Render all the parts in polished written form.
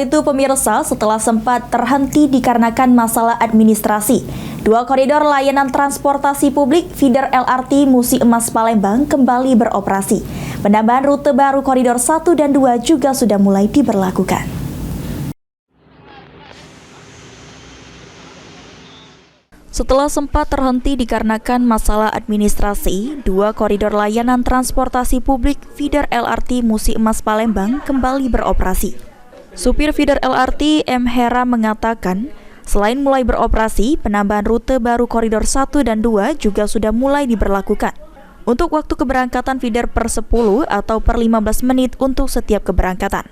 itu pemirsa, setelah sempat terhenti dikarenakan masalah administrasi, dua koridor layanan transportasi publik feeder LRT Musi Emas Palembang kembali beroperasi. Penambahan rute baru koridor 1 dan 2 juga sudah mulai diberlakukan. Setelah sempat terhenti dikarenakan masalah administrasi, dua koridor layanan transportasi publik feeder LRT Musi Emas Palembang kembali beroperasi. Supir feeder LRT M. Hera mengatakan, selain mulai beroperasi, penambahan rute baru koridor 1 dan 2 juga sudah mulai diberlakukan. Untuk waktu keberangkatan feeder per 10 atau per 15 menit untuk setiap keberangkatan.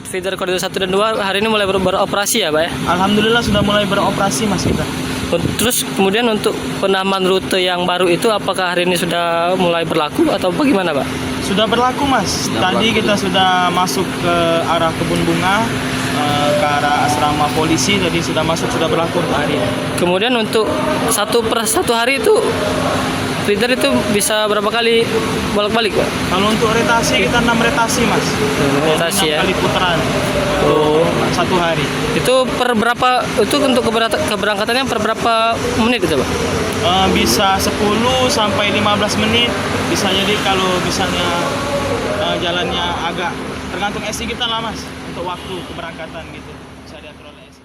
Feeder koridor 1 dan 2 hari ini mulai beroperasi ya Pak ya? Alhamdulillah sudah mulai beroperasi Mas kita. Terus kemudian untuk penambahan rute yang baru itu apakah hari ini sudah mulai berlaku atau bagaimana Pak? Sudah berlaku Mas. Tadi kita sudah masuk ke arah kebun bunga, ke arah asrama polisi, tadi sudah masuk, sudah berlaku hari ini. Kemudian untuk satu hari itu feeder itu bisa berapa kali bolak-balik Pak? Kalau untuk retasi kita 6 retasi Mas. Retasi ya? 6 kali putaran. Satu hari. Itu per berapa, itu untuk keberangkatannya per berapa menit itu Pak? Bisa 10 sampai 15 menit. Bisa jadi kalau misalnya jalannya agak tergantung SI kita lah Mas. Untuk waktu keberangkatan gitu. Bisa diatur oleh SI.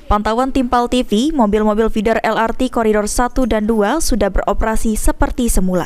Pantauan Timpal TV, mobil-mobil feeder LRT koridor 1 dan 2 sudah beroperasi seperti semula.